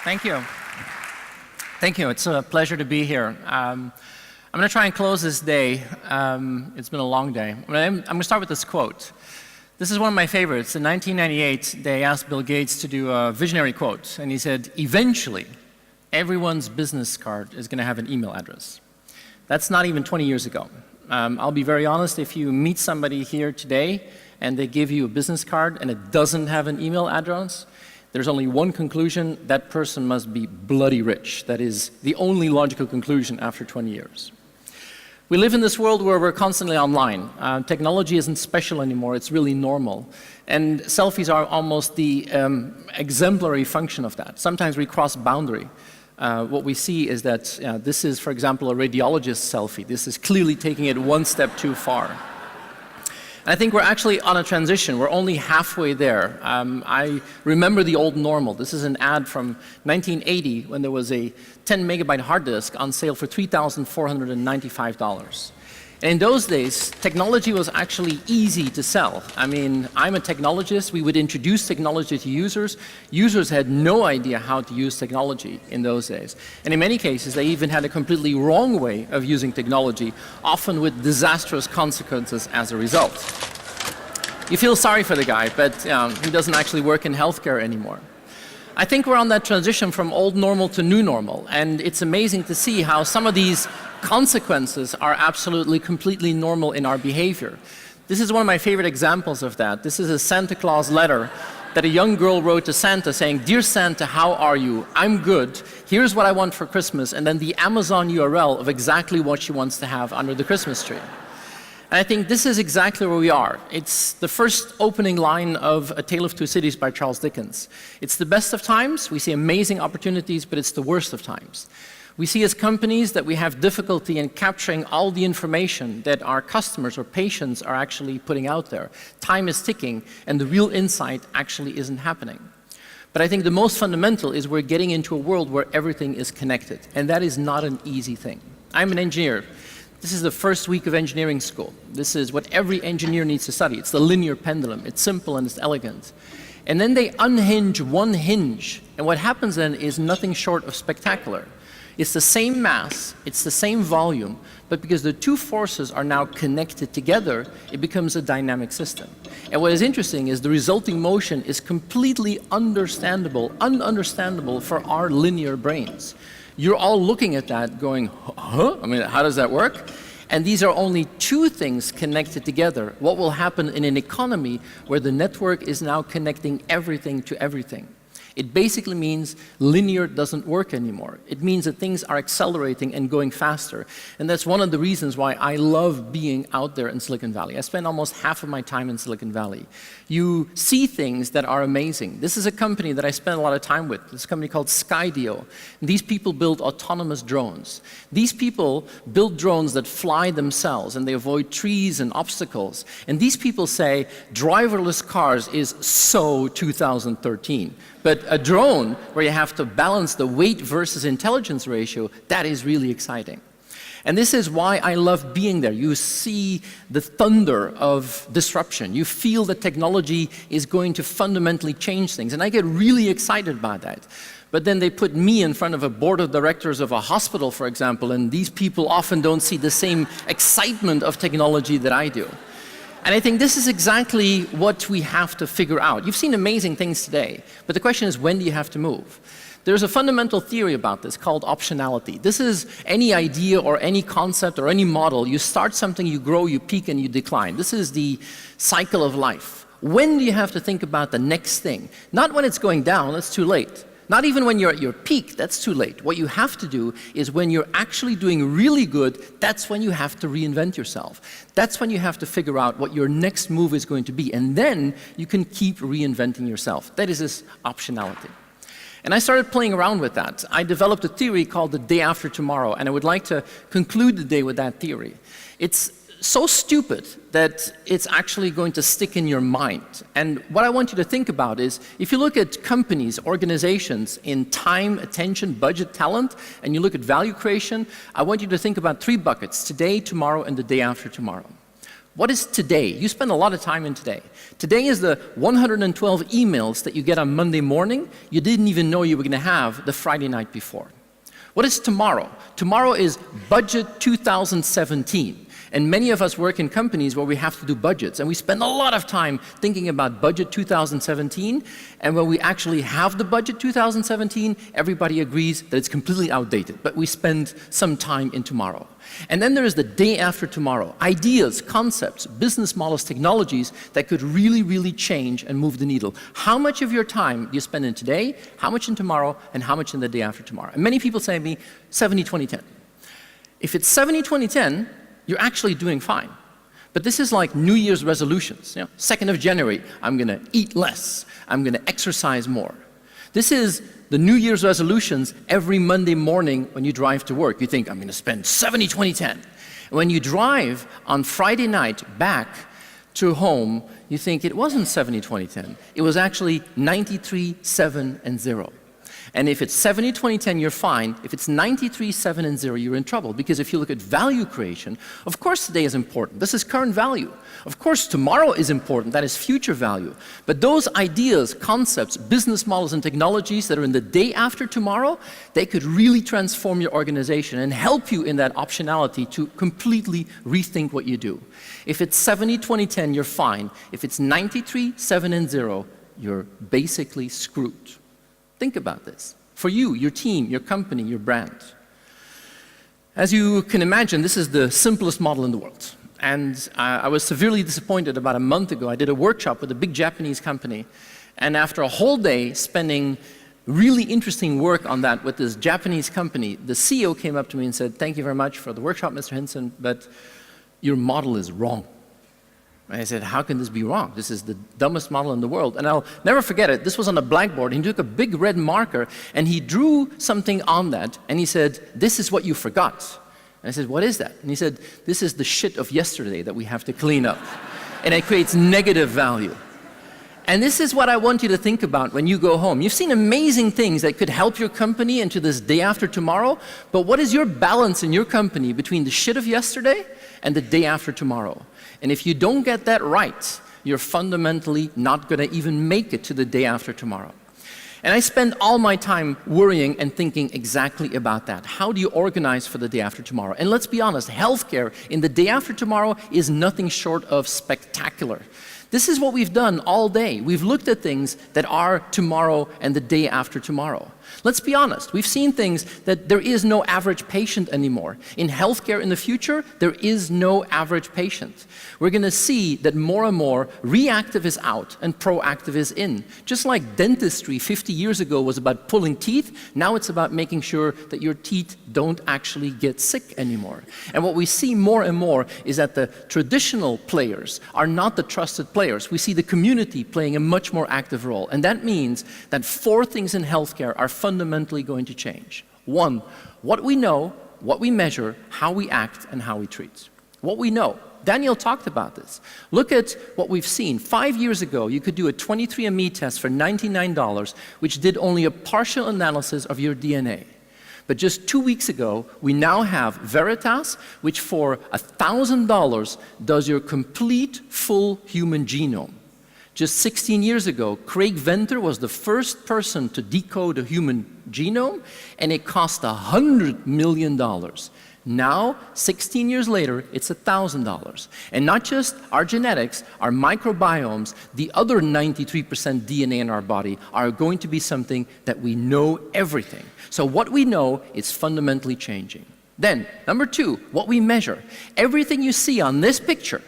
Thank you. Thank you. It's a pleasure to be here. I'm going to try and close this day. It's been a long day. I'm going to start with this quote. This is one of my favorites. In 1998, they asked Bill Gates to do a visionary quote, and he said, "Eventually, everyone's business card is going to have an email address." That's not even 20 years ago. I'll be very honest, if you meet somebody here today and they give you a business card and it doesn't have an email address, there's only one conclusion: that person must be bloody rich. That is the only logical conclusion after 20 years. We live in this world where we're constantly online. Technology isn't special anymore, it's really normal. And selfies are almost the exemplary function of that. Sometimes we cross boundary. What we see is that this is, for example, a radiologist selfie. This is clearly taking it one step too far. I think we're actually on a transition. We're only halfway there. I remember the old normal. This is an ad from 1980 when there was a 10 megabyte hard disk on sale for $3,495. And in those days, technology was actually easy to sell. I mean, I'm a technologist. We would introduce technology to users. Users had no idea how to use technology in those days. And in many cases, they even had a completely wrong way of using technology, often with disastrous consequences as a result. You feel sorry for the guy, but he doesn't actually work in healthcare anymore. I think we're on that transition from old normal to new normal, and it's amazing to see how some of these consequences are absolutely completely normal in our behavior. This is one of my favorite examples of that. This is a Santa Claus letter that a young girl wrote to Santa saying, "Dear Santa, how are you? I'm good. Here's what I want for Christmas," and then the Amazon URL of exactly what she wants to have under the Christmas tree. And I think this is exactly where we are. It's the first opening line of A Tale of Two Cities by Charles Dickens. It's the best of times, we see amazing opportunities, but it's the worst of times. We see as companies that we have difficulty in capturing all the information that our customers or patients are actually putting out there. Time is ticking, and the real insight actually isn't happening. But I think the most fundamental is we're getting into a world where everything is connected, and that is not an easy thing. I'm an engineer. This is the first week of engineering school. This is what every engineer needs to study. It's the linear pendulum. It's simple and it's elegant. And then they unhinge one hinge, and what happens then is nothing short of spectacular. It's the same mass, it's the same volume, but because the two forces are now connected together, it becomes a dynamic system. And what is interesting is the resulting motion is completely ununderstandable for our linear brains. You're all looking at that going, huh? I mean, how does that work? And these are only two things connected together. What will happen in an economy where the network is now connecting everything to everything? It basically means linear doesn't work anymore. It means that things are accelerating and going faster. And that's one of the reasons why I love being out there in Silicon Valley. I spend almost half of my time in Silicon Valley. You see things that are amazing. This is a company that I spend a lot of time with. This is a company called Skydio. These people build autonomous drones. These people build drones that fly themselves, and they avoid trees and obstacles. And these people say driverless cars is so 2013. But a drone where you have to balance the weight versus intelligence ratio, that is really exciting. And this is why I love being there. You see the thunder of disruption. You feel that technology is going to fundamentally change things. And I get really excited by that. But then they put me in front of a board of directors of a hospital, for example, and these people often don't see the same excitement of technology that I do. And I think this is exactly what we have to figure out. You've seen amazing things today, but the question is, when do you have to move? There's a fundamental theory about this called optionality. This is any idea or any concept or any model. You start something, you grow, you peak, and you decline. This is the cycle of life. When do you have to think about the next thing? Not when it's going down, that's too late. Not even when you're at your peak, that's too late. What you have to do is when you're actually doing really good, that's when you have to reinvent yourself. That's when you have to figure out what your next move is going to be, and then you can keep reinventing yourself. That is this optionality. And I started playing around with that. I developed a theory called the day after tomorrow, and I would like to conclude the day with that theory. It's so stupid that it's actually going to stick in your mind. And what I want you to think about is, if you look at companies, organizations in time, attention, budget, talent, and you look at value creation, I want you to think about three buckets: today, tomorrow, and the day after tomorrow. What is today? You spend a lot of time in today. Today is the 112 emails that you get on Monday morning you didn't even know you were going to have the Friday night before. What is tomorrow? Tomorrow is Budget 2017. And many of us work in companies where we have to do budgets, and we spend a lot of time thinking about Budget 2017, and when we actually have the Budget 2017, everybody agrees that it's completely outdated, but we spend some time in tomorrow. And then there is the day after tomorrow. Ideas, concepts, business models, technologies that could really, really change and move the needle. How much of your time do you spend in today, how much in tomorrow, and how much in the day after tomorrow? And many people say to me, 70-20-10. If it's 70-20-10, you're actually doing fine. But this is like New Year's resolutions. 2nd of January, I'm going to eat less. I'm going to exercise more. This is the New Year's resolutions every Monday morning when you drive to work. You think, I'm going to spend 70-20-10. When you drive on Friday night back to home, you think it wasn't 70-20-10. It was actually 93-7-0. And if it's 70-20-10, you're fine. If it's 93-7-0, you're in trouble. Because if you look at value creation, of course today is important. This is current value. Of course tomorrow is important. That is future value. But those ideas, concepts, business models, and technologies that are in the day after tomorrow, they could really transform your organization and help you in that optionality to completely rethink what you do. If it's 70-20-10, you're fine. If it's 93-7-0, you're basically screwed. Think about this. For you, your team, your company, your brand. As you can imagine, this is the simplest model in the world. And I was severely disappointed about a month ago. I did a workshop with a big Japanese company. And after a whole day spending really interesting work on that with this Japanese company, the CEO came up to me and said, "Thank you very much for the workshop, Mr. Hinssen, but your model is wrong." And I said, "How can this be wrong? This is the dumbest model in the world." And I'll never forget it. This was on a blackboard. He took a big red marker and he drew something on that and he said, "This is what you forgot." And I said, "What is that?" And he said, "This is the shit of yesterday that we have to clean up." And it creates negative value. And this is what I want you to think about when you go home. You've seen amazing things that could help your company into this day after tomorrow, but what is your balance in your company between the shit of yesterday and the day after tomorrow? And if you don't get that right, you're fundamentally not going to even make it to the day after tomorrow. And I spend all my time worrying and thinking exactly about that. How do you organize for the day after tomorrow? And let's be honest, healthcare in the day after tomorrow is nothing short of spectacular. This is what we've done all day. We've looked at things that are tomorrow and the day after tomorrow. Let's be honest, we've seen things that there is no average patient anymore. In healthcare in the future, there is no average patient. We're going to see that more and more reactive is out and proactive is in. Just like dentistry 50 years ago was about pulling teeth, now it's about making sure that your teeth don't actually get sick anymore. And what we see more and more is that the traditional players are not the trusted players. We see the community playing a much more active role. And that means that 4 things in healthcare are fundamentally going to change. 1, what we know, what we measure, how we act, and how we treat. What we know. Daniel talked about this. Look at what we've seen. 5 years ago, you could do a 23andMe test for $99, which did only a partial analysis of your DNA. But just 2 weeks ago, we now have Veritas, which for $1,000 does your complete, full human genome. Just 16 years ago, Craig Venter was the first person to decode a human genome, and it cost $100 million. Now, 16 years later, it's $1,000. And not just our genetics, our microbiomes, the other 93% DNA in our body are going to be something that we know everything. So what we know is fundamentally changing. Then, number 2, what we measure. Everything you see on this picture,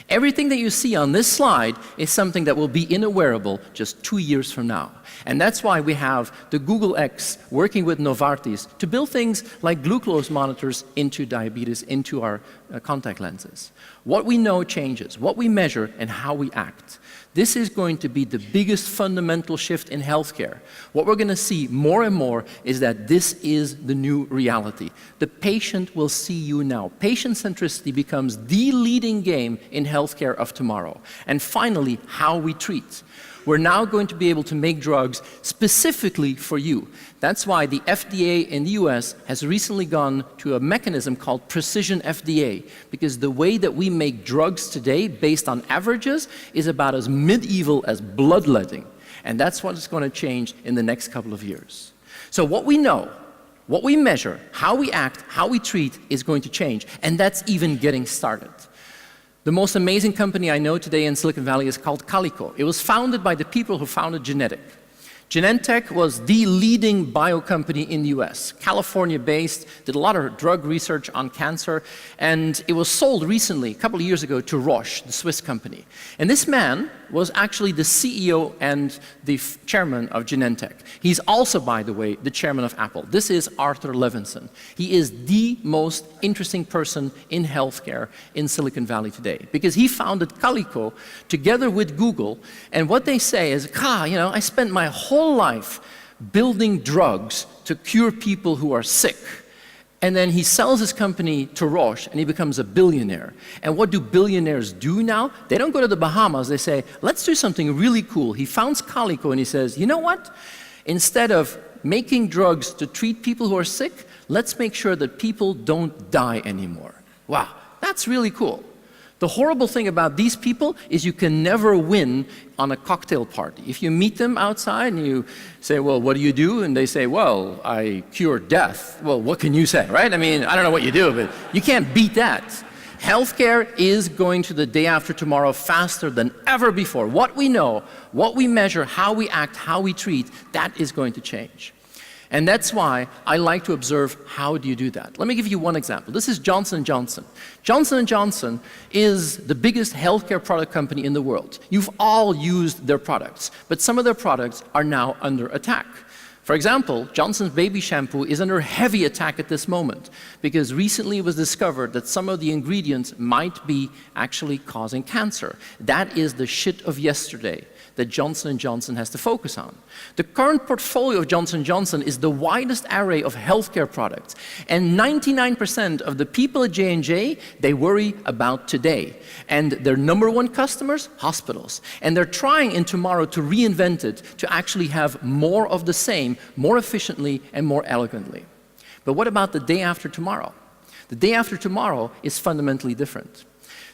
everything that you see on this slide is something that will be in a wearable just 2 years from now. And that's why we have the Google X working with Novartis to build things like glucose monitors into diabetes, into our contact lenses. What we know changes, what we measure, and how we act. This is going to be the biggest fundamental shift in healthcare. What we're going to see more and more is that this is the new reality. The patient will see you now. Patient centricity becomes the leading game in healthcare of tomorrow. And finally, how we treat. We're now going to be able to make drugs specifically for you. That's why the FDA in the US has recently gone to a mechanism called precision FDA, because the way that we make drugs today based on averages is about as medieval as bloodletting. And that's what is going to change in the next couple of years. So what we know, what we measure, how we act, how we treat is going to change. And that's even getting started. The most amazing company I know today in Silicon Valley is called Calico. It was founded by the people who founded Genentech. Genentech was the leading bio company in the US, California-based, did a lot of drug research on cancer, and it was sold recently, a couple of years ago, to Roche, the Swiss company. And this man was actually the CEO and the chairman of Genentech. He's also, by the way, the chairman of Apple. This is Arthur Levinson. He is the most interesting person in healthcare in Silicon Valley today, because he founded Calico together with Google, and what they say is, I spent my whole life building drugs to cure people who are sick. And then he sells his company to Roche and he becomes a billionaire. And what do billionaires do now? They don't go to the Bahamas, they say, let's do something really cool. He founds Calico and he says, you know what? Instead of making drugs to treat people who are sick, let's make sure that people don't die anymore. Wow, that's really cool. The horrible thing about these people is you can never win on a cocktail party. If you meet them outside and you say, well, what do you do? And they say, well, I cure death. Well, what can you say, right? I mean, I don't know what you do, but you can't beat that. Healthcare is going to the day after tomorrow faster than ever before. What we know, what we measure, how we act, how we treat, that is going to change. And that's why I like to observe how do you do that. Let me give you one example. This is Johnson & Johnson. Johnson & Johnson is the biggest healthcare product company in the world. You've all used their products, but some of their products are now under attack. For example, Johnson's baby shampoo is under heavy attack at this moment because recently it was discovered that some of the ingredients might be actually causing cancer. That is the shit of yesterday that Johnson & Johnson has to focus on. The current portfolio of Johnson & Johnson is the widest array of healthcare products, and 99% of the people at J&J, they worry about today. And their number one customers, hospitals. And they're trying in tomorrow to reinvent it to actually have more of the same, more efficiently and more elegantly. But what about the day after tomorrow? The day after tomorrow is fundamentally different.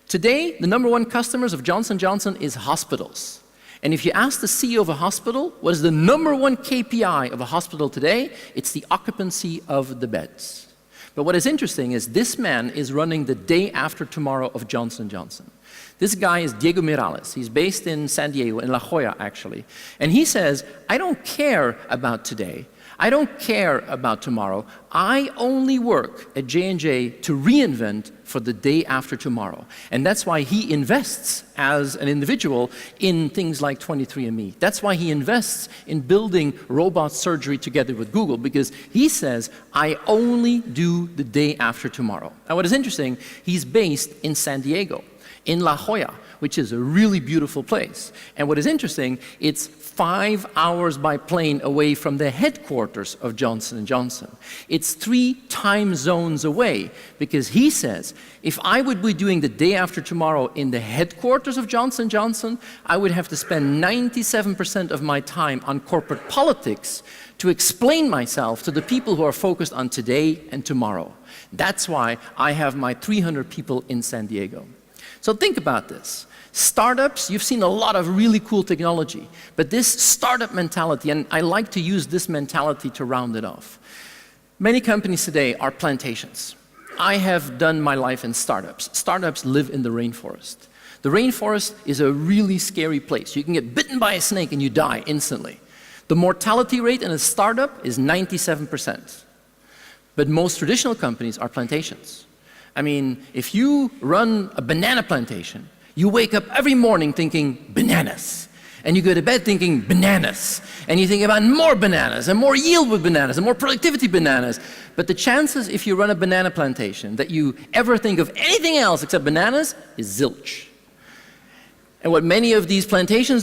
Today, the number one customers of Johnson & Johnson is hospitals. And if you ask the CEO of a hospital, what is the number one KPI of a hospital today? It's the occupancy of the beds. But what is interesting is this man is running the day after tomorrow of Johnson & Johnson. This guy is Diego Miralles. He's based in San Diego, in La Jolla actually. And he says, I don't care about today. I don't care about tomorrow. I only work at J&J to reinvent for the day after tomorrow. And that's why he invests as an individual in things like 23andMe. That's why he invests in building robot surgery together with Google, because he says, I only do the day after tomorrow. Now what is interesting, he's based in San Diego, in La Jolla, which is a really beautiful place. And what is interesting, it's 5 hours by plane away from the headquarters of Johnson & Johnson. It's 3 time zones away, because he says, if I would be doing the day after tomorrow in the headquarters of Johnson & Johnson, I would have to spend 97% of my time on corporate politics to explain myself to the people who are focused on today and tomorrow. That's why I have my 300 people in San Diego. So think about this. Startups, you've seen a lot of really cool technology, but this startup mentality, and I like to use this mentality to round it off. Many companies today are plantations. I have done my life in startups. Startups live in the rainforest. The rainforest is a really scary place. You can get bitten by a snake and you die instantly. The mortality rate in a startup is 97%. But most traditional companies are plantations. I mean, if you run a banana plantation, you wake up every morning thinking bananas, and you go to bed thinking bananas, and you think about more bananas, and more yield with bananas, and more productivity bananas. But the chances, if you run a banana plantation, that you ever think of anything else except bananas is zilch. And what many of these plantations